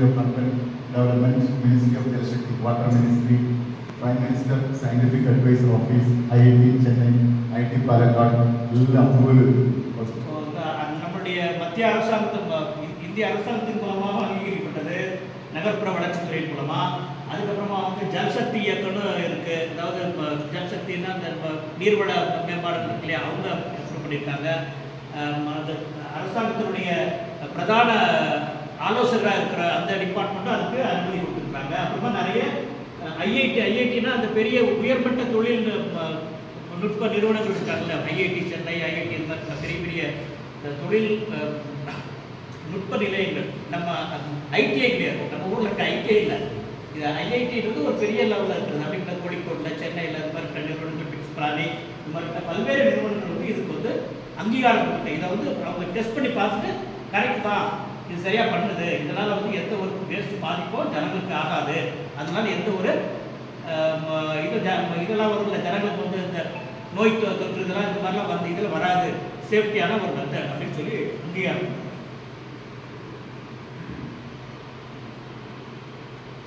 of Urban Development, Ministry of Jal Shakti, Water Ministry, Prime Minister, Scientific Advisor Office, IIT Chennai, IIT Palakkad, எல்லாம் நம்முடைய மத்திய அரசாங்கத்தின் இந்திய அரசாங்கத்தின் மூலமாக அங்கீகரிக்கப்பட்டது நகர்ப்புற வளர்ச்சித்துறை மூலமா. அதுக்கப்புறமா ஜல்சக்தி இயக்கம்னு இருக்கு. அதாவது ஜல்சக்தின்னா அந்த நீர்வள மேம்பாடு இருக்கு இல்லையா, அவங்க ப்ரூவ் பண்ணியிருக்காங்க. அந்த அரசாங்கத்தினுடைய பிரதான ஆலோசகராக இருக்கிற அந்த டிபார்ட்மெண்ட்டும் அதுக்கு அனுமதி கொடுத்துருக்காங்க. அப்புறமா நிறைய ஐஐடினா அந்த பெரிய உயர்மட்ட தொழில் நுட்ப நிறுவனங்கள் இருக்காங்கல்ல, ஐஐடி சென்னை, ஐஐடி இந்த மாதிரி பெரிய பெரிய தொழில் நுட்ப நிலையங்கள். நம்ம ஐடிஐ கிடையாது, நம்ம ஊரில் இருக்க ஐடிஐ இல்லை, இது ஐஐடின்றது ஒரு பெரிய லெவலில் இருக்கிறது. அப்படிங்கிற கோழிக்கோட்டில், சென்னையில் இந்த மாதிரி நிறுவனங்கள், பிக்ஸ் பிராணி, இந்த மாதிரி பல்வேறு நிறுவனங்கள் இதுக்கு அங்கீகாரம் கொடுத்து இதை அவங்க டெஸ்ட் பண்ணி பார்த்துட்டு கரெக்ட் தான், இது சரியாக பண்ணுது, இதனால் எந்த ஒரு வேஸ்ட் பாதிப்போ ஜனங்களுக்கு ஆகாது, அதனால எந்த ஒரு இதெல்லாம் வரும்ல, ஜனங்களுக்கு இந்த நோய் தொற்று இதெல்லாம் இந்த மாதிரிலாம் இதில் வராது, சேஃப்டியான ஒரு மெத்தட் அப்படின்னு சொல்லி அங்கீகாரம்.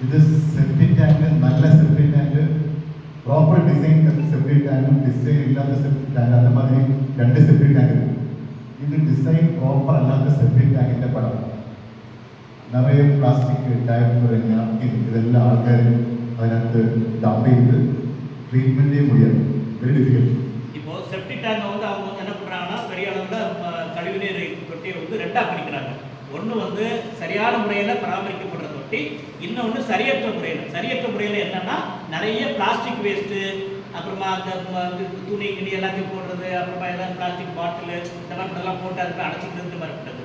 இது செப்டிக் டேங்க், நல்ல septic tank, proper design septic tank, design இல்லாத செப்டிக் டேங்க், அந்த மாதிரி 2 செப்டிக் டேங்க் இருக்கு. இது டிசைன் ப்ராப்பர் அல்லாத செப்டிக் டேங்கிൻ്റെ படம். நிறைய பிளாஸ்டிக் டேப், நாப்கின் இதெல்லாம் ஆൾക്കാർ അതിനകത്ത് ഡംപ് ചെയ്ത് ட்ரீட்மெண்ட்டே முடியாது, வெரி டிஃபிகல்ட். இப்போ செப்டிக் டேங்கை அவங்க என்ன பண்ணுறாங்கன்னா பெரிய அளவில் கழிவுநீர் தொட்டியை 2ஆக பிரிக்கிறாங்க. ஒன்று சரியான முறையில் பராமரிக்கப்படுற தொட்டி, இன்னொன்று சரியற்ற முறையில் என்னன்னா நிறைய பிளாஸ்டிக் வேஸ்ட்டு, அப்புறமா அந்த துணி கிணி எல்லாத்தையும் போடுறது, அப்புறமா ஏதாவது பிளாஸ்டிக் பாட்டில் இந்த மாதிரிலாம் போட்டு அதுக்கு அடைச்சிக்கிறது வரப்பட்டது.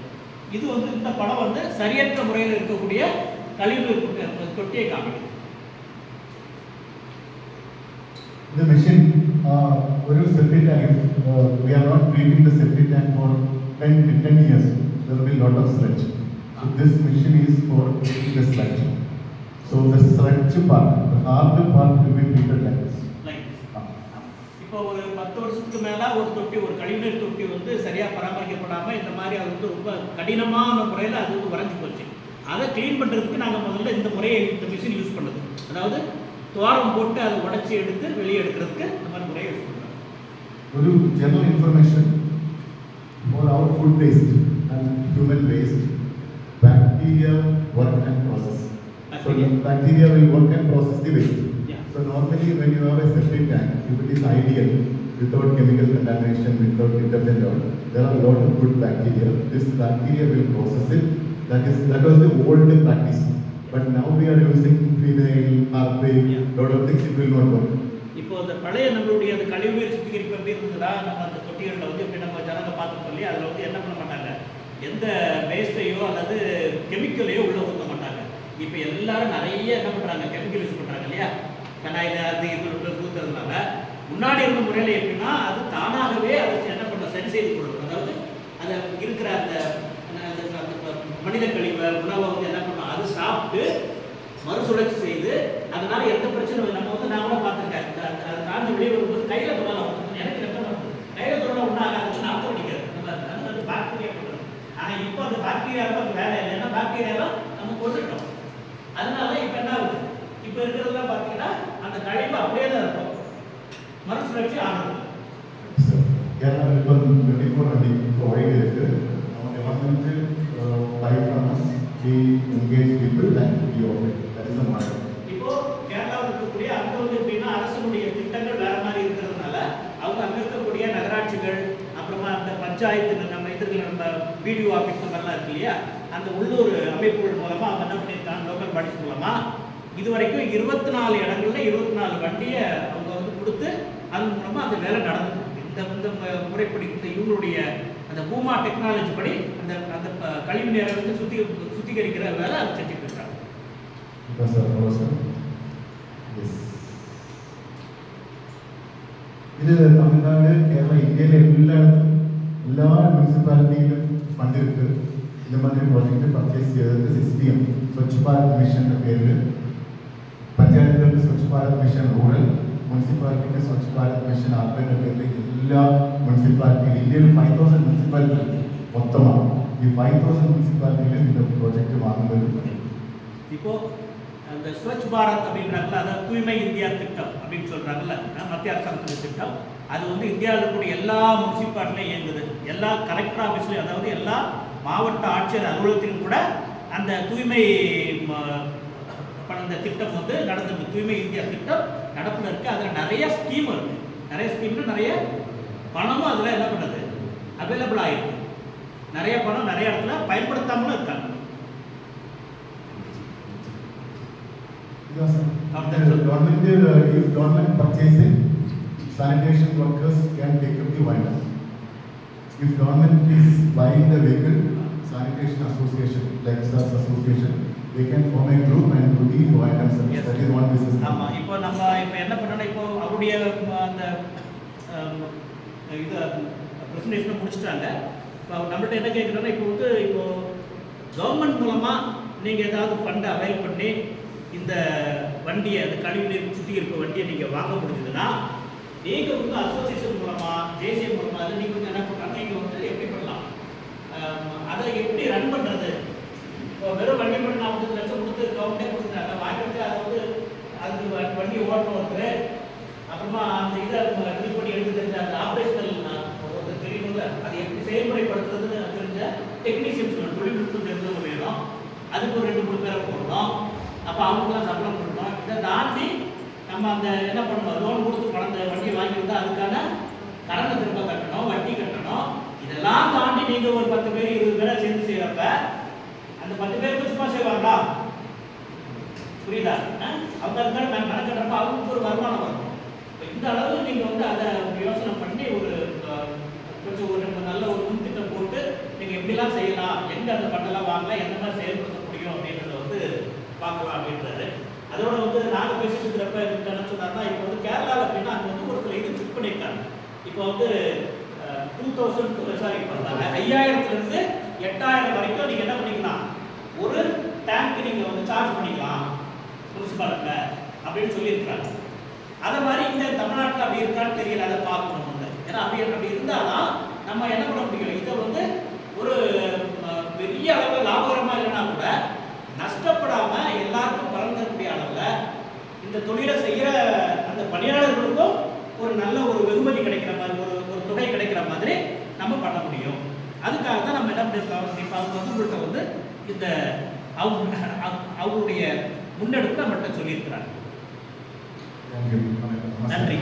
இது இந்த படம் சரியற்ற முறையில் இருக்கக்கூடிய கழிவுநீர் தொட்டியை காமிக்குது. The machine, ഒരു septic tank, we are not treating the septic tank for 10 years. There will be a lot of sludge. So this machine is for treating the sludge. So the sludge part, the hard part will be treated like this. இப்போ ஒரு 10 வருஷத்துக்கு மேலே ஒரு தொட்டி, ஒரு கழிவுநீர் தொட்டி சரியாக பராமரிக்கப்படாமல் இந்த மாதிரி அது ரொம்ப கடினமான முறையில் அது வரைஞ்சி போச்சு. அதை க்ளீன் பண்ணுறதுக்கு நாங்கள் முதல்ல இந்த முறையை, இந்த மிஷின் யூஸ் பண்ணுது. அதாவது துவாரம் போட்டு அதை உடைச்சி எடுத்து வெளியே எடுக்கிறதுக்கு இந்த மாதிரி முறையை யூஸ் பண்ணுறோம். ஒரு general information for our food waste and human waste, bacteria work and process. So the bacteria will work and process the waste. So normally when you have a septic tank, if it is ideal, without chemical contamination, without detergent, there are a lot of good bacteria. This bacteria will process it. That was the old practice. But now we are using phenyl, harpic, lot of things, it will not work. இப்போ அந்த பழைய நம்மளுடைய அந்த கழிவுநீர் சுத்திகரிப்பு எப்படி இருந்ததா, நம்ம அந்த தொட்டிகளில் இப்படி நம்ம ஜனங்க பார்த்துட்டு சொல்லி அதில் என்ன பண்ண மாட்டாங்க, எந்த வேஸ்ட்டையோ அல்லது கெமிக்கலையோ உள்ள ஊற்ற மாட்டாங்க. இப்போ எல்லாரும் நிறைய என்ன பண்ணுறாங்க, கெமிக்கல் யூஸ் பண்ணுறாங்க இல்லையா, கண்ணாயில் அது இது உள்ள ஊற்றுறதுனால. முன்னாடி இருந்த முறையில் எப்படின்னா அது தானாகவே அதை என்ன பண்ண சரி செய்து கொள்ளும். அதாவது அதை இருக்கிற அந்த மனித கழிவை உணவை என்ன பண்ணோம், அது சாப்பிட்டு மறுசுழற்சி செய்து, அதனால எந்த பிரச்சனை நம்ம நான் கூட பார்த்துருக்கேன். அது காஞ்சி வெளியே வரும்போது கையில் தொடலாம், எனக்கு ரெக்கம் கையில் தொடலாம் ஒன்றாக நாற்றம் அடிக்கிறது, அது பாக்டீரியா பண்ணுறது. ஆனால் இப்போ அந்த பாக்டீரியாவுக்கு அது வேலை இல்லை, ஏன்னா பாக்டீரியாவை நம்ம கொண்டுட்டோம். அதனால இப்போ என்ன ஆகுது, இப்போ இருக்கிறதெல்லாம் பார்த்தீங்கன்னா அந்த கழிவு அப்படியே தான் இருக்கும், மறுசுழற்சி ஆகுது. கேரளாவில் இப்போ 24 ப்ரொவைட் இருக்குது. அவங்க வந்து buy from us, we engage people and we operate. That is the model. இப்போ கேரளாவில் இருக்கக்கூடிய அங்கே எப்படின்னா அரசுடைய திட்டங்கள் வேற மாதிரி இருக்கிறதுனால அவங்க அங்கே இருக்கக்கூடிய நகராட்சிகள், அப்புறமா அந்த பஞ்சாயத்து, நம்ம நம்ம பிடிஓ ஆஃபீஸ் மாதிரிலாம் இருக்கு இல்லையா, அந்த உள்ளூர் அமைப்புகள் மூலமாக அவங்க என்ன பண்ணியிருக்காங்க, லோக்கல் பாடிஸ் மூலமாக இது வரைக்கும் 24 இடங்கள்ல 24 வண்டியை அவங்க கொடுத்து அது மூலமாக அந்த வேலை நடந்துருக்கு. இந்த முறைப்படி இவங்களுடைய அந்த பூமா டெக்னாலஜி படி அந்த அந்த கழிவு நீரை சுத்திகரிக்கிற வேலை அது செஞ்சுட்டு இருக்காங்க. இது தமிழ்நாடு, கேரளா, இந்தியாவில் எல்லா முனிசிபாலிட்டியிலும் ஃபண்ட் இருக்கு. இந்த மாதிரி ப்ராஜெக்ட் பர்ச்சேஸ் செய்யறதுக்கு SPM, ஸ்வச் பாரத் மிஷன் பேரில், பஞ்சாயத்துக்கு ஸ்வச் பாரத் மிஷன் ரூரல், முனிசிபாலிட்டிக்கு ஸ்வச் பாரத் மிஷன் அர்பன் பேரில் எல்லா முனிசிபாலிட்டியும், இந்தியாவில் 5000 முனிசிபாலிட்டி மொத்தமாக, இந்த 5000 முனிசிபாலிட்டியிலும் இந்த ப்ராஜெக்ட் வாங்குவது இப்போ அந்த ஸ்வச் பாரத் அப்படின்றாங்கல்ல, அதாவது தூய்மை இந்தியா திட்டம் அப்படின்னு சொல்றாங்கல்ல, மத்திய அரசாங்கத்தின் திட்டம். அது வந்து இந்தியாவில் இருக்கக்கூடிய எல்லா முனிசிபாலிட்டிலையும் இயங்குது. எல்லா கலெக்டர் ஆஃபீஸ்லையும், அதாவது எல்லா மாவட்ட ஆட்சியர் அலுவலகத்திலும் கூட அந்த தூய்மை அந்த திட்டம் வந்து நடந்துருக்கு. தூய்மை இந்தியா திட்டம் நடப்பில் இருக்குது. அதில் நிறைய ஸ்கீம் இருக்குது. நிறைய ஸ்கீம்ல நிறைய பணமும் அதில் என்ன பண்ணுது, அவைலபிள் ஆகிருக்கு. நிறைய பணம் நிறைய இடத்துல பயன்படுத்தாமலும் இருக்காங்க. Yes, sir. If government purchasing, sanitation workers can take up the wind-up. If government is buying the vehicle, sanitation association, like SARS association, they can form a group and do the wind-up service. Yes. That is one business. ஆமா, இப்போ நம்ம என்ன பண்ணோம்னா, இப்போ அவருடைய அந்த இது பிரசன்டேஷனை முடிச்சிட்டாங்க. இப்போ நம்மள்ட்ட என்ன கேட்குறோன்னா, இப்போ கவர்மெண்ட் மூலமாக நீங்கள் ஏதாவது ஃபண்டை அவைல் பண்ணி இந்த வண்டியை, அந்த கழிவுநீர் சுத்திகரிப்பு வண்டியை நீங்கள் வாங்க முடிஞ்சதுன்னா, நீங்கள் வந்து அசோசியேஷன் மூலமாக, தேசிய மூலமாக அதை நீங்கள் வந்து என்ன பண்ணுறாங்க, நீங்கள் வந்து எப்படி பண்ணலாம், அதை எப்படி ரன் பண்ணுறது. இப்போ வெறும் வண்டி மட்டும் 40 லட்சம் கொடுத்து கவர்மெண்டே கொடுத்துட்டாங்க, வாங்கிட்டு அதை வந்து அதுக்கு வண்டி ஓட்டணும் ஒருத்தர், அப்புறமா அந்த இதை இது பண்ணி எடுத்து தெரிஞ்ச அந்த ஆப்ரேஷனல் ஒருத்தர் தெரியணும்ல, அதை எப்படி செயல்முறைப்படுத்துறதுன்னு தெரிஞ்ச டெக்னீஷியன்ஸ் வேணும், தொழில்நுட்பம் தெரிஞ்சவங்க வேணும். அதுக்கு ஒரு 2-3 பேரை போடணும். அப்போ அவங்களுக்குலாம் சம்பளம் கொடுக்கணும். இதை தாண்டி நம்ம அந்த என்ன பண்ணணும், லோன் கொடுத்து பணத்தை வண்டி வாங்கியிருந்தால் அதுக்கான கடனை திரும்ப கட்டணும், வட்டி கட்டணும். இதெல்லாம் தாண்டி நீங்கள் ஒரு 10 பேர் 20 பேரை சேர்ந்து செய்கிறப்ப அந்த 10 பேருக்கு சும்மா செய்வாங்களா? புரியுதா? அவங்க அதுக்கான மெனக்கட்டுறப்ப அவங்களுக்கு ஒரு வருமானம் வரும். இந்த அளவு நீங்கள் வந்து அதை யோசனை பண்ணி ஒரு கொஞ்சம் ஒரு நல்ல ஒரு முன்திட்டம் போட்டு நீங்கள் எப்படிலாம் செய்யலாம், எங்கே அந்த ஃபண்டெல்லாம் வாங்கலாம், எந்த மாதிரி செயல்படுத்த முடியும் அப்படின்றத வந்து பார்க்கலாம் அப்படின்றாரு. அதோட வந்து நாங்கள் பேசிட்டு இருக்கிறப்ப என்ன சொன்னார்னா, இப்போ வந்து கேரளாவில் அப்படின்னா அங்கே வந்து ஒரு சில இது ஃபிக்ஸ் பண்ணியிருக்காங்க. இப்போ வந்து 5000-5000 வரைக்கும் நீங்கள் என்ன பண்ணிக்கலாம், ஒரு டேங்க் நீங்கள் வந்து சார்ஜ் பண்ணிக்கலாம் முனிசிபாலிட்டியில் அப்படின்னு சொல்லியிருக்கிறாங்க. அதை மாதிரி இந்த தமிழ்நாட்டில் அப்படி இருக்கான்னு தெரியல, அதை பார்க்கணும் வந்து. ஏன்னா அப்படி இருந்தால் தான் நம்ம என்ன பண்ண முடியும், இதை வந்து ஒரு பெரிய அளவில் லாபகரமாக இல்லைன்னா கூட நஷ்டப்படாமல் எல்லாருக்கும் பலர்ந்தக்கூடிய அளவில் இந்த தொழிலை செய்கிற அந்த பணியாளர்களுக்கும் ஒரு நல்ல ஒரு வெகுமதி கிடைக்கிற மாதிரி, ஒரு தொகை கிடைக்கிற மாதிரி நம்ம பண்ண முடியும். அதுக்காக தான் நம்ம என்ன பண்ணியிருக்கோம், இப்போ அவங்க வந்து உங்கள்கிட்ட வந்து இந்த அவங்களுடைய முன்னெடுப்பு நம்மகிட்ட சொல்லியிருக்கிறாங்க. நன்றி.